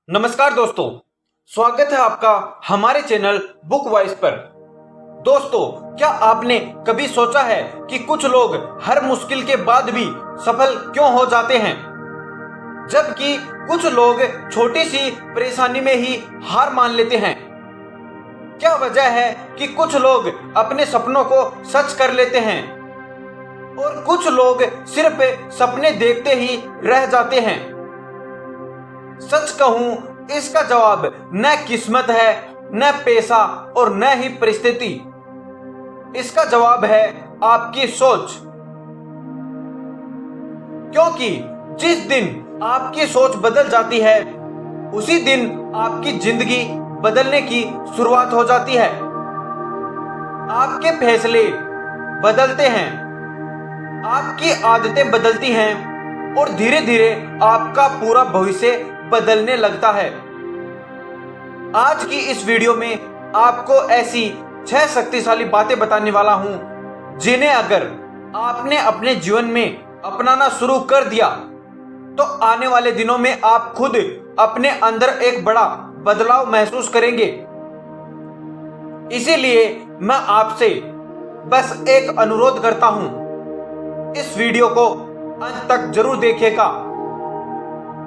नमस्कार दोस्तों, स्वागत है आपका हमारे चैनल बुक वॉइस पर। दोस्तों, क्या आपने कभी सोचा है कि कुछ लोग हर मुश्किल के बाद भी सफल क्यों हो जाते हैं, जबकि कुछ लोग छोटी सी परेशानी में ही हार मान लेते हैं? क्या वजह है कि कुछ लोग अपने सपनों को सच कर लेते हैं और कुछ लोग सिर्फ सपने देखते ही रह जाते हैं? सच कहूं, इसका जवाब न किस्मत है, न पैसा और न ही परिस्थिति। इसका जवाब है आपकी सोच। क्योंकि जिस दिन आपकी सोच बदल जाती है, उसी दिन आपकी जिंदगी बदलने की शुरुआत हो जाती है। आपके फैसले बदलते हैं, आपकी आदतें बदलती हैं और धीरे धीरे आपका पूरा भविष्य बदलने लगता है। आज की इस वीडियो में आपको ऐसी 6 शक्तिशाली बातें बताने वाला हूं, जिन्हें अगर आपने अपने जीवन में अपनाना शुरू कर दिया तो आने वाले दिनों में आप खुद अपने अंदर एक बड़ा बदलाव महसूस करेंगे। इसीलिए मैं आपसे बस एक अनुरोध करता हूं, इस वीडियो को अंत तक जरूर देखिएगा।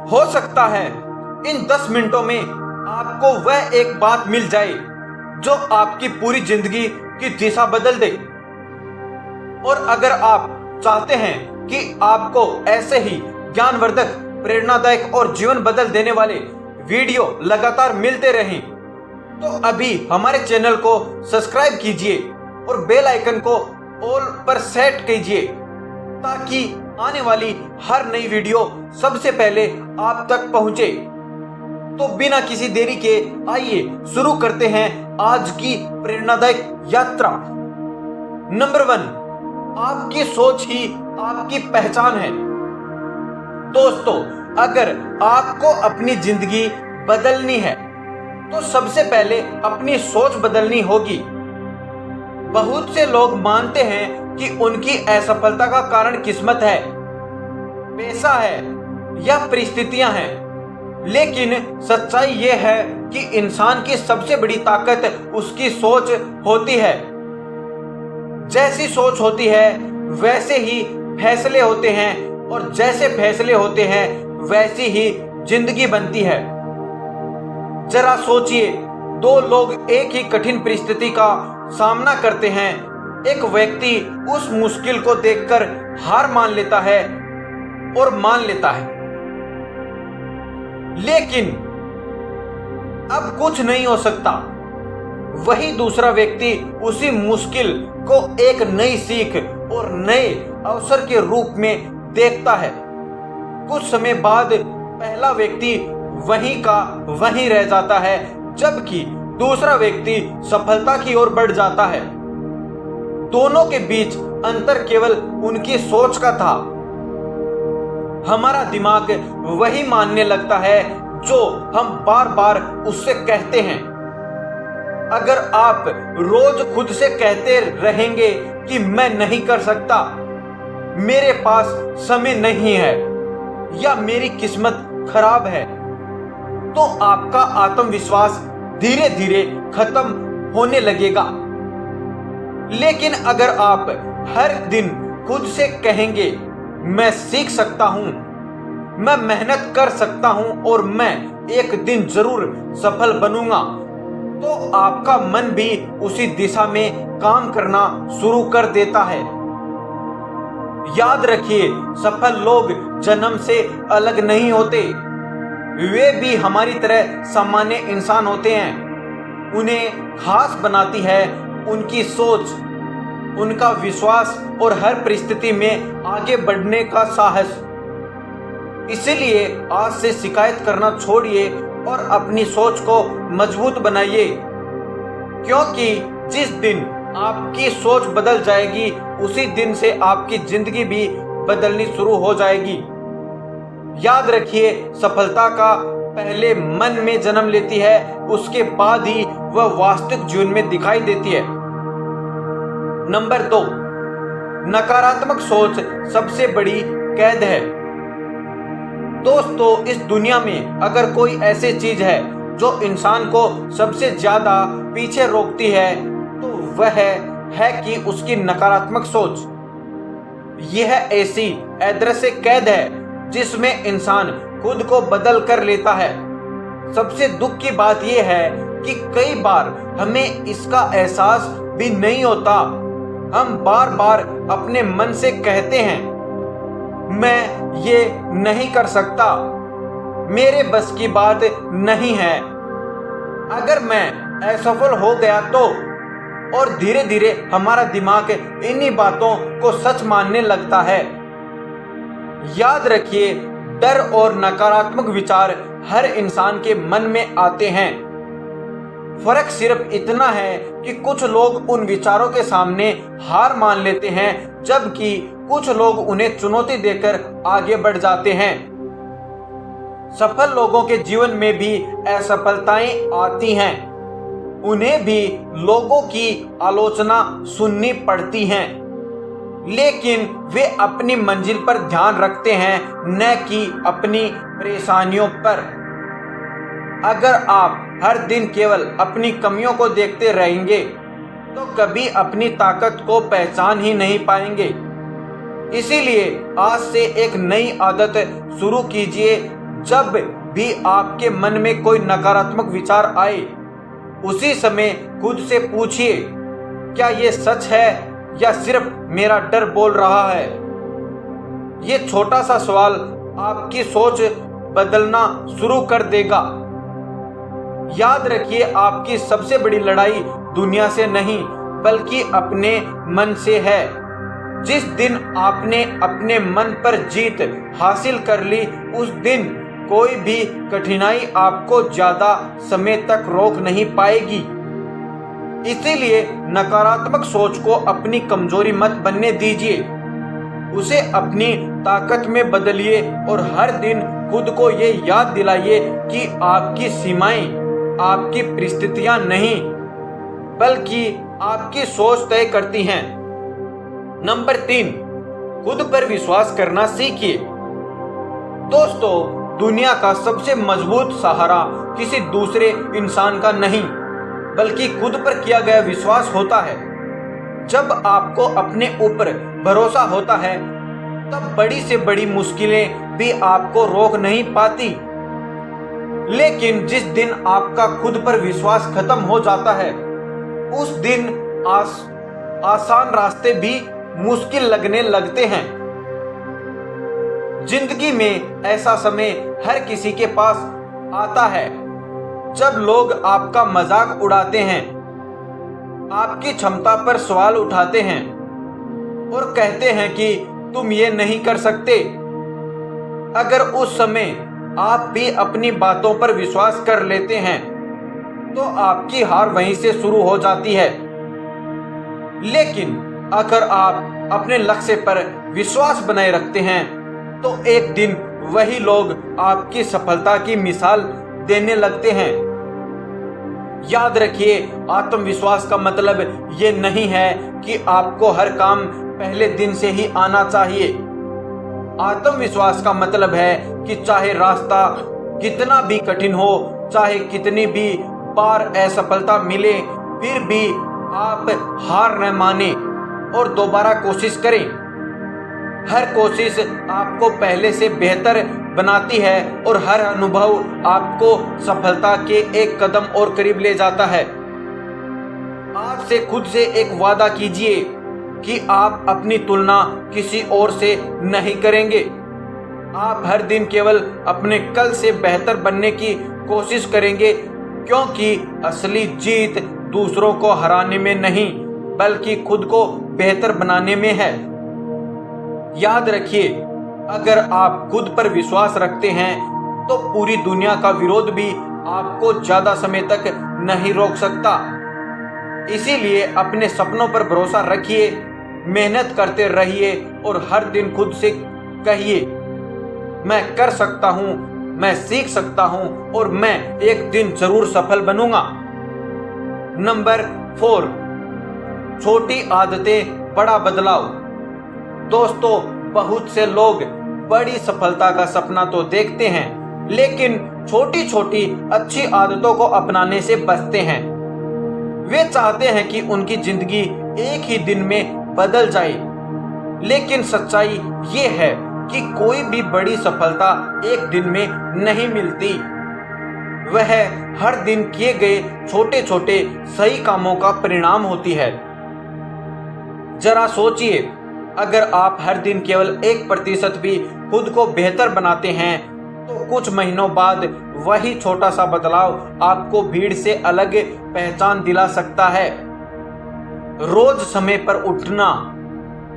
हो सकता है इन 10 मिनटों में आपको वह एक बात मिल जाए जो आपकी पूरी जिंदगी की दिशा बदल दे। और अगर आप चाहते हैं कि आपको ऐसे ही ज्ञानवर्धक, प्रेरणादायक और जीवन बदल देने वाले वीडियो लगातार मिलते रहें, तो अभी हमारे चैनल को सब्सक्राइब कीजिए और बेल आइकन को ऑल पर सेट कीजिए, ताकि आने वाली हर नई वीडियो सबसे पहले आप तक पहुंचे। तो बिना किसी देरी के आइए शुरू करते हैं आज की प्रेरणादायक यात्रा। नंबर 1, आपकी सोच ही आपकी पहचान है। दोस्तों, अगर आपको अपनी जिंदगी बदलनी है तो सबसे पहले अपनी सोच बदलनी होगी। बहुत से लोग मानते हैं कि उनकी असफलता का कारण किस्मत है, पैसा है या परिस्थितियां हैं, लेकिन सच्चाई यह है कि इंसान की सबसे बड़ी ताकत उसकी सोच होती है। जैसी सोच होती है वैसे ही फैसले होते हैं, और जैसे फैसले होते हैं वैसी ही जिंदगी बनती है। जरा सोचिए, 2 लोग एक ही कठिन परिस्थिति का सामना करते हैं। एक व्यक्ति उस मुश्किल को देखकर हार मान लेता है और मान लेता है, लेकिन अब कुछ नहीं हो सकता। वही दूसरा व्यक्ति उसी मुश्किल को एक नई सीख और नए अवसर के रूप में देखता है। कुछ समय बाद पहला व्यक्ति वहीं का वहीं रह जाता है, जबकि दूसरा व्यक्ति सफलता की ओर बढ़ जाता है। दोनों के बीच अंतर केवल उनकी सोच का था। हमारा दिमाग वही मानने लगता है जो हम बार बार उससे कहते हैं। अगर आप रोज खुद से कहते रहेंगे कि मैं नहीं कर सकता, मेरे पास समय नहीं है या मेरी किस्मत खराब है, तो आपका आत्मविश्वास धीरे धीरे खत्म होने लगेगा। लेकिन अगर आप हर दिन खुद से कहेंगे, मैं सीख सकता हूं, मैं मेहनत कर सकता हूं और मैं एक दिन जरूर सफल बनूंगा, तो आपका मन भी उसी दिशा में काम करना शुरू कर देता है। याद रखिए, सफल लोग जन्म से अलग नहीं होते। वे भी हमारी तरह सामान्य इंसान होते हैं। उन्हें खास बनाती है उनकी सोच, उनका विश्वास और हर परिस्थिति में आगे बढ़ने का साहस। इसलिए आज से शिकायत करना छोड़िए और अपनी सोच को मजबूत बनाइए, क्योंकि जिस दिन आपकी सोच बदल जाएगी, उसी दिन से आपकी जिंदगी भी बदलनी शुरू हो जाएगी। याद रखिए, सफलता का पहले मन में जन्म लेती है, उसके बाद ही वह वास्तविक जीवन में दिखाई देती है। नंबर 2, नकारात्मक सोच सबसे बड़ी कैद है। दोस्तों, इस दुनिया में अगर कोई ऐसी चीज है जो इंसान को सबसे ज्यादा पीछे रोकती है तो वह है कि उसकी नकारात्मक सोच। यह ऐसी अदृश्य कैद है जिसमें इंसान खुद को बदल कर लेता है। सबसे दुख की बात यह है कि कई बार हमें इसका एहसास भी नहीं होता। हम बार बार अपने मन से कहते हैं, मैं ये नहीं कर सकता, मेरे बस की बात नहीं है, अगर मैं असफल हो गया तो। और धीरे धीरे हमारा दिमाग इन्हीं बातों को सच मानने लगता है। याद रखिए, डर और नकारात्मक विचार हर इंसान के मन में आते हैं। फर्क सिर्फ इतना है कि कुछ लोग उन विचारों के सामने हार मान लेते हैं, जबकि कुछ लोग उन्हें चुनौती देकर आगे बढ़ जाते हैं। सफल लोगों के जीवन में भी असफलताएं आती हैं। उन्हें भी लोगों की आलोचना सुननी पड़ती हैं, लेकिन वे अपनी मंजिल पर ध्यान रखते हैं, न कि अपनी परेशानियों पर। अगर आप हर दिन केवल अपनी कमियों को देखते रहेंगे तो कभी अपनी ताकत को पहचान ही नहीं पाएंगे। इसीलिए आज से एक नई आदत शुरू कीजिए। जब भी आपके मन में कोई नकारात्मक विचार आए, उसी समय खुद से पूछिए, क्या ये सच है या सिर्फ मेरा डर बोल रहा है? ये छोटा सा सवाल आपकी सोच बदलना शुरू कर देगा। याद रखिए, आपकी सबसे बड़ी लड़ाई दुनिया से नहीं बल्कि अपने मन से है। जिस दिन आपने अपने मन पर जीत हासिल कर ली, उस दिन कोई भी कठिनाई आपको ज्यादा समय तक रोक नहीं पाएगी। इसीलिए नकारात्मक सोच को अपनी कमजोरी मत बनने दीजिए, उसे अपनी ताकत में बदलिए और हर दिन खुद को ये याद दिलाइए कि आपकी सीमाएं आपकी परिस्थितियां नहीं बल्कि आपकी सोच तय करती हैं। नंबर 3, खुद पर विश्वास करना सीखिए। दोस्तों, दुनिया का सबसे मजबूत सहारा किसी दूसरे इंसान का नहीं बल्कि खुद पर किया गया विश्वास होता है। जब आपको अपने ऊपर भरोसा होता है, तब बड़ी से बड़ी मुश्किलें भी आपको रोक नहीं पाती। लेकिन जिस दिन आपका खुद पर विश्वास खत्म हो जाता है, उस दिन आसान रास्ते भी मुश्किल लगने लगते हैं। जिंदगी में ऐसा समय हर किसी के पास आता है जब लोग आपका मजाक उड़ाते हैं, आपकी क्षमता पर सवाल उठाते हैं और कहते हैं कि तुम ये नहीं कर सकते। अगर उस समय आप भी अपनी बातों पर विश्वास कर लेते हैं तो आपकी हार वहीं से शुरू हो जाती है। लेकिन अगर आप अपने लक्ष्य पर विश्वास बनाए रखते हैं तो एक दिन वही लोग आपकी सफलता की मिसाल देने लगते हैं। याद रखिए, आत्मविश्वास का मतलब ये नहीं है कि आपको हर काम पहले दिन से ही आना चाहिए। आत्मविश्वास का मतलब है कि चाहे रास्ता कितना भी कठिन हो, चाहे कितनी भी बार असफलता मिले, फिर भी आप हार न माने और दोबारा कोशिश करें। हर कोशिश आपको पहले से बेहतर बनाती है और हर अनुभव आपको सफलता के एक कदम और करीब ले जाता है। आज से खुद से एक वादा कीजिए कि आप अपनी तुलना किसी और से नहीं करेंगे। आप हर दिन केवल अपने कल से बेहतर बनने की कोशिश करेंगे, क्योंकि असली जीत दूसरों को हराने में नहीं बल्कि खुद को बेहतर बनाने में है। याद रखिए, अगर आप खुद पर विश्वास रखते हैं तो पूरी दुनिया का विरोध भी आपको ज्यादा समय तक नहीं रोक सकता। इसीलिए अपने सपनों पर भरोसा रखिए, मेहनत करते रहिए और हर दिन खुद से कहिए, मैं कर सकता हूं, मैं सीख सकता हूं और मैं एक दिन जरूर सफल बनूंगा। नंबर 4, छोटी आदतें बड़ा बदलाव। दोस्तों, बहुत से लोग बड़ी सफलता का सपना तो देखते हैं, लेकिन छोटी छोटी अच्छी आदतों को अपनाने से बचते हैं। वे चाहते हैं कि उनकी जिंदगी एक ही दिन में बदल जाए, लेकिन सच्चाई ये है कि कोई भी बड़ी सफलता एक दिन में नहीं मिलती। वह हर दिन किए गए छोटे छोटे सही कामों का परिणाम होती है। जरा सोचिए, अगर आप हर दिन केवल 1% भी खुद को बेहतर बनाते हैं तो कुछ महीनों बाद वही छोटा सा बदलाव आपको भीड़ से अलग पहचान दिला सकता है। रोज समय पर उठना,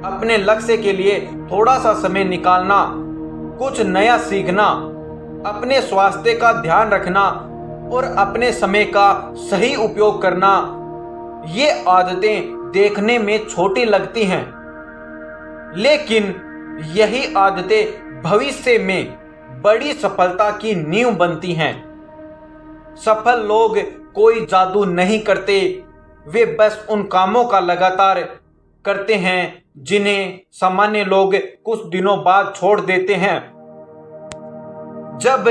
अपने लक्ष्य के लिए थोड़ा सा समय निकालना, कुछ नया सीखना, अपने स्वास्थ्य का ध्यान रखना और अपने समय का सही उपयोग करना, ये आदतें देखने में छोटी लगती हैं, लेकिन यही आदतें भविष्य में बड़ी सफलता की नींव बनती हैं। सफल लोग कोई जादू नहीं करते, वे बस उन कामों का लगातार करते हैं जिन्हें सामान्य लोग कुछ दिनों बाद छोड़ देते हैं। जब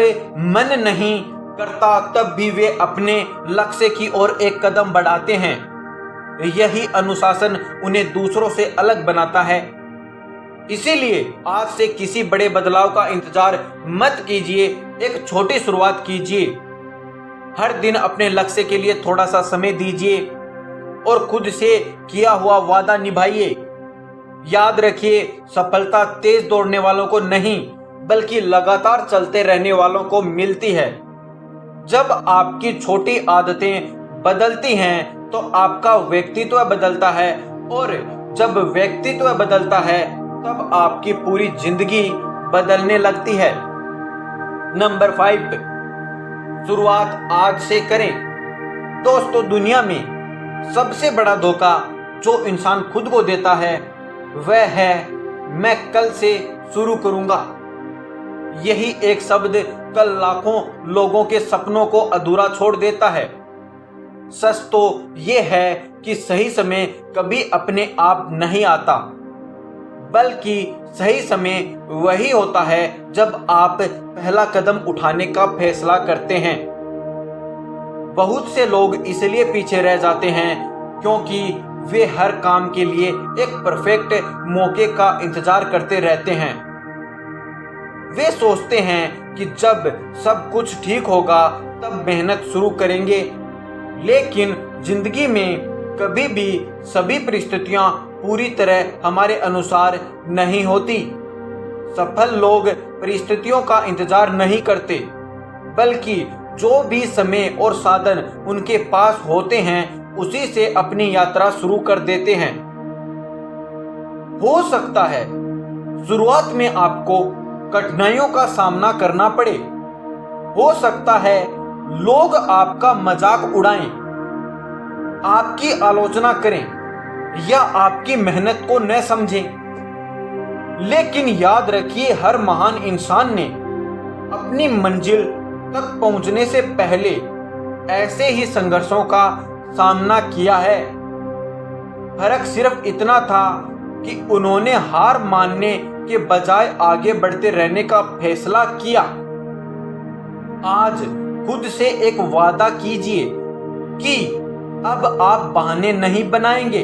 मन नहीं करता तब भी वे अपने लक्ष्य की ओर एक कदम बढ़ाते हैं। यही अनुशासन उन्हें दूसरों से अलग बनाता है। इसीलिए आज से किसी बड़े बदलाव का इंतजार मत कीजिए, एक छोटी शुरुआत कीजिए। हर दिन अपने लक्ष्य के लिए थोड़ा सा समय दीजिए और खुद से किया हुआ वादा निभाइए। याद रखिए, सफलता तेज दौड़ने वालों को नहीं बल्कि लगातार चलते रहने वालों को मिलती है। जब आपकी छोटी आदतें बदलती हैं तो आपका व्यक्तित्व बदलता है, और जब व्यक्तित्व बदलता है तब आपकी पूरी जिंदगी बदलने लगती है। नंबर 5, शुरुआत आज से करें। दोस्तों, दुनिया में सबसे बड़ा धोखा जो इंसान खुद को देता है वह है मैं कल से शुरू करूंगा। यही एक शब्द कल लाखों लोगों के सपनों को अधूरा छोड़ देता है। सच तो यह है कि सही समय कभी अपने आप नहीं आता, बल्कि सही समय वही होता है जब आप पहला कदम उठाने का फैसला करते हैं। बहुत से लोग इसलिए पीछे रह जाते हैं क्योंकि वे हर काम के लिए एक परफेक्ट मौके का इंतजार करते रहते हैं। वे सोचते हैं कि जब सब कुछ ठीक होगा तब मेहनत शुरू करेंगे, लेकिन जिंदगी में कभी भी सभी परिस्थितियां पूरी तरह हमारे अनुसार नहीं होती। सफल लोग परिस्थितियों का इंतजार नहीं करते, बल्कि जो भी समय और साधन उनके पास होते हैं उसी से अपनी यात्रा शुरू कर देते हैं। हो सकता है शुरुआत में आपको कठिनाइयों का सामना करना पड़े, हो सकता है लोग आपका मजाक उड़ाएं, आपकी आलोचना करें या आपकी मेहनत को न समझें, लेकिन याद रखिए, हर महान इंसान ने अपनी मंजिल तक पहुंचने से पहले ऐसे ही संघर्षों का सामना किया है। फर्क सिर्फ इतना था कि उन्होंने हार मानने के बजाय आगे बढ़ते रहने का फैसला किया। आज खुद से एक वादा कीजिए कि अब आप बहाने नहीं बनाएंगे।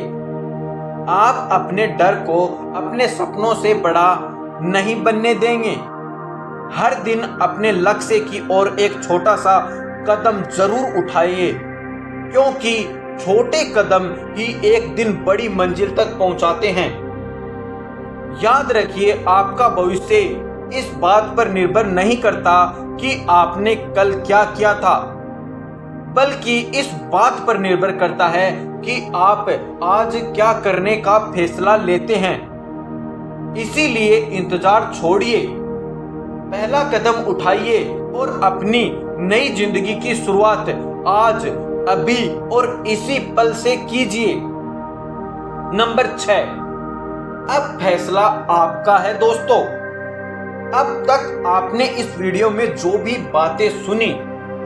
आप अपने डर को अपने सपनों से बड़ा नहीं बनने देंगे। हर दिन अपने लक्ष्य की ओर एक छोटा सा कदम जरूर उठाइए, क्योंकि छोटे कदम ही एक दिन बड़ी मंजिल तक पहुंचाते हैं। याद रखिए, आपका भविष्य इस बात पर निर्भर नहीं करता कि आपने कल क्या किया था, बल्कि इस बात पर निर्भर करता है कि आप आज क्या करने का फैसला लेते हैं। इसीलिए इंतजार छोड़िए, पहला कदम उठाइए और अपनी नई जिंदगी की शुरुआत आज, अभी और इसी पल से कीजिए। नंबर 6, अब फैसला आपका है। दोस्तों, अब तक आपने इस वीडियो में जो भी बातें सुनी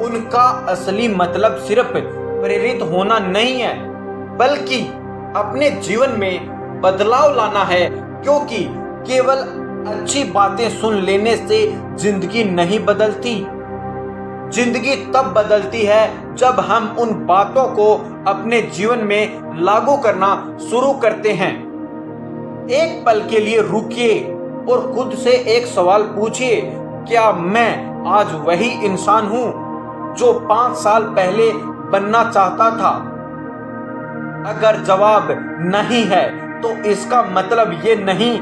उनका असली मतलब सिर्फ प्रेरित होना नहीं है, बल्कि अपने जीवन में बदलाव लाना है, क्योंकि केवल अच्छी बातें सुन लेने से जिंदगी नहीं बदलती। जिंदगी तब बदलती है जब हम उन बातों को अपने जीवन में लागू करना शुरू करते हैं। एक पल के लिए रुकिए और खुद से एक सवाल पूछिए, क्या मैं आज वही इंसान हूं जो 5 साल पहले बनना चाहता था? अगर जवाब नहीं है तो इसका मतलब ये नहीं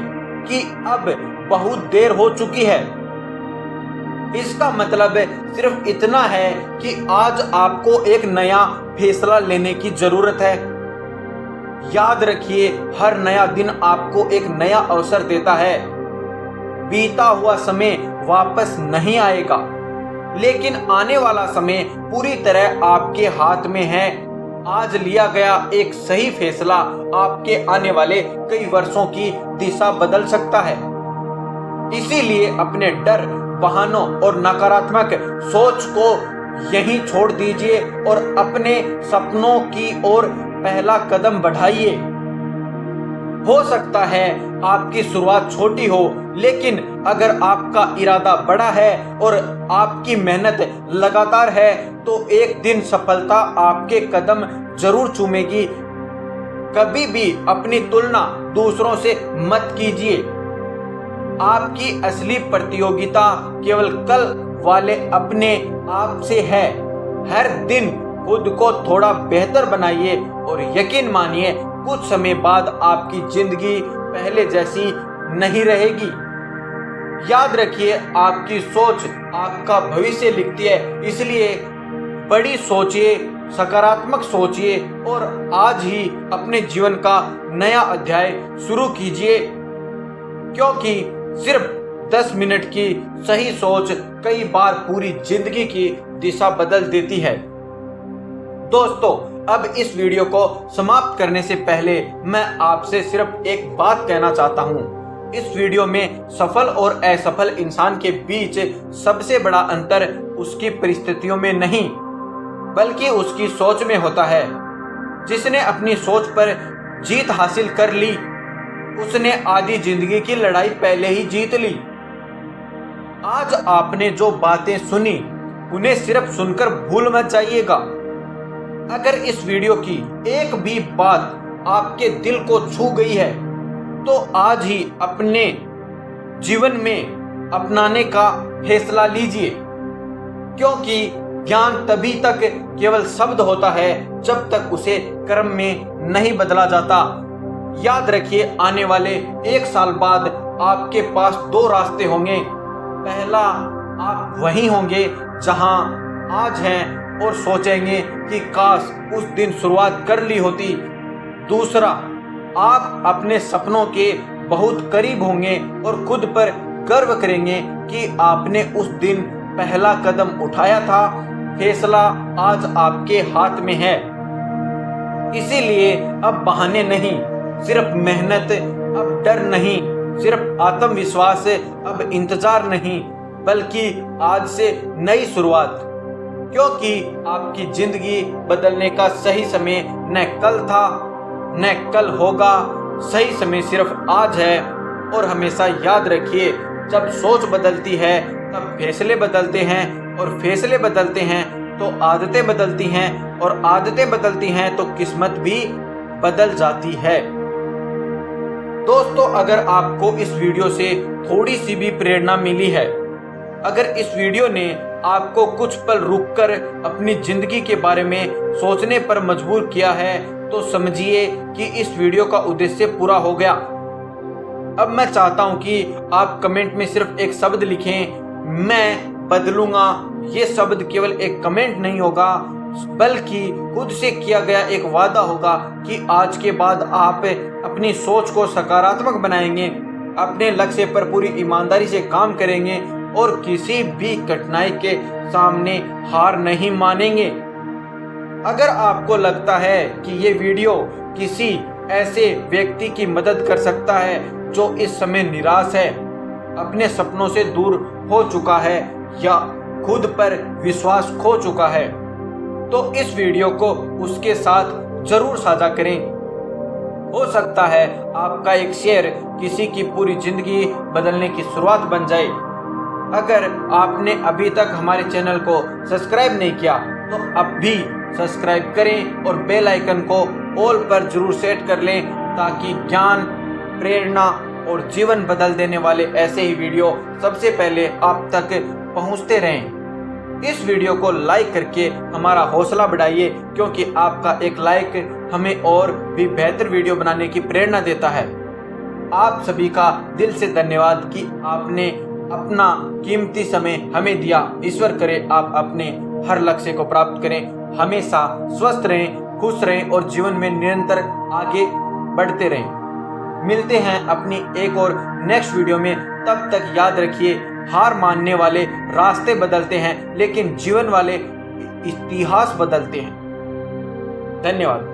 कि अब बहुत देर हो चुकी है। इसका मतलब सिर्फ इतना है कि आज आपको एक नया फैसला लेने की जरूरत है। याद रखिए, हर नया दिन आपको एक नया अवसर देता है। बीता हुआ समय वापस नहीं आएगा, लेकिन आने वाला समय पूरी तरह आपके हाथ में है। आज लिया गया एक सही फैसला आपके आने वाले कई वर्षों की दिशा बदल सकता है। इसीलिए अपने डर, बहानों और नकारात्मक सोच को यहीं छोड़ दीजिए और अपने सपनों की ओर पहला कदम बढ़ाइए। हो सकता है आपकी शुरुआत छोटी हो, लेकिन अगर आपका इरादा बड़ा है और आपकी मेहनत लगातार है तो एक दिन सफलता आपके कदम जरूर चूमेगी। कभी भी अपनी तुलना दूसरों से मत कीजिए। आपकी असली प्रतियोगिता केवल कल वाले अपने आप से है। हर दिन खुद को थोड़ा बेहतर बनाइए और यकीन मानिए, कुछ समय बाद आपकी जिंदगी पहले जैसी नहीं रहेगी। याद रखिए, आपकी सोच आपका भविष्य लिखती है। इसलिए बड़ी सोचिए, सकारात्मक सोचिए और आज ही अपने जीवन का नया अध्याय शुरू कीजिए, क्योंकि सिर्फ 10 मिनट की सही सोच कई बार पूरी जिंदगी की दिशा बदल देती है। दोस्तों, अब इस वीडियो को समाप्त करने से पहले मैं आपसे सिर्फ एक बात कहना चाहता हूं। इस वीडियो में सफल और असफल इंसान के बीच सबसे बड़ा अंतर उसकी परिस्थितियों में नहीं, बल्कि उसकी सोच में होता है। जिसने अपनी सोच पर जीत हासिल कर ली, उसने आधी जिंदगी की लड़ाई पहले ही जीत ली। आज आपने जो बातें सुनी, उन्हें सिर्फ सुनकर भूल मत जाइएगा। अगर इस वीडियो की एक भी बात आपके दिल को छू गई है, तो आज ही अपने जीवन में अपनाने का फैसला लीजिए, क्योंकि ज्ञान तभी तक केवल शब्द होता है जब तक उसे कर्म में नहीं बदला जाता। याद रखिए, आने वाले 1 साल बाद आपके पास 2 रास्ते होंगे। पहला, आप वहीं होंगे जहां आज हैं और सोचेंगे कि काश उस दिन शुरुआत कर ली होती। दूसरा, आप अपने सपनों के बहुत करीब होंगे और खुद पर गर्व करेंगे कि आपने उस दिन पहला कदम उठाया था। फैसला आज आपके हाथ में है। इसीलिए अब बहाने नहीं, सिर्फ मेहनत। अब डर नहीं, सिर्फ आत्मविश्वास। अब इंतजार नहीं, बल्कि आज से नई शुरुआत। क्योंकि आपकी जिंदगी बदलने का सही समय न कल था न कल होगा। सही समय सिर्फ आज है। और हमेशा याद रखिए, जब सोच बदलती है तब फैसले बदलते हैं, और फैसले बदलते हैं तो आदतें बदलती हैं, और आदतें बदलती हैं तो किस्मत भी बदल जाती है। दोस्तों, अगर आपको इस वीडियो से थोड़ी सी भी प्रेरणा मिली है, अगर इस वीडियो ने आपको कुछ पल रुककर अपनी जिंदगी के बारे में सोचने पर मजबूर किया है, तो समझिए कि इस वीडियो का उद्देश्य पूरा हो गया। अब मैं चाहता हूं कि आप कमेंट में सिर्फ एक शब्द लिखें, मैं बदलूंगा। ये शब्द केवल एक कमेंट नहीं होगा, बल्कि खुद से किया गया एक वादा होगा कि आज के बाद आप अपनी सोच को सकारात्मक बनाएंगे, अपने लक्ष्य पर पूरी ईमानदारी से काम करेंगे और किसी भी कठिनाई के सामने हार नहीं मानेंगे। अगर आपको लगता है कि ये वीडियो किसी ऐसे व्यक्ति की मदद कर सकता है जो इस समय निराश है, अपने सपनों से दूर हो चुका है या खुद पर विश्वास खो चुका है, तो इस वीडियो को उसके साथ जरूर साझा करें। हो सकता है आपका एक शेयर किसी की पूरी जिंदगी बदलने की शुरुआत बन जाए। अगर आपने अभी तक हमारे चैनल को सब्सक्राइब नहीं किया तो अब भी सब्सक्राइब करें और बेल आइकन को ऑल पर जरूर सेट कर लें, ताकि ज्ञान, प्रेरणा और जीवन बदल देने वाले ऐसे ही वीडियो सबसे पहले आप तक पहुंचते रहें। इस वीडियो को लाइक करके हमारा हौसला बढ़ाइए, क्योंकि आपका एक लाइक हमें और भी बेहतर वीडियो बनाने की प्रेरणा देता है। आप सभी का दिल से धन्यवाद कि आपने अपना कीमती समय हमें दिया। ईश्वर करे आप अपने हर लक्ष्य को प्राप्त करें, हमेशा स्वस्थ रहें, खुश रहें और जीवन में निरंतर आगे बढ़ते रहें। मिलते हैं अपनी एक और नेक्स्ट वीडियो में। तब तक याद रखिए, हार मानने वाले रास्ते बदलते हैं, लेकिन जीवन वाले इतिहास बदलते हैं। धन्यवाद।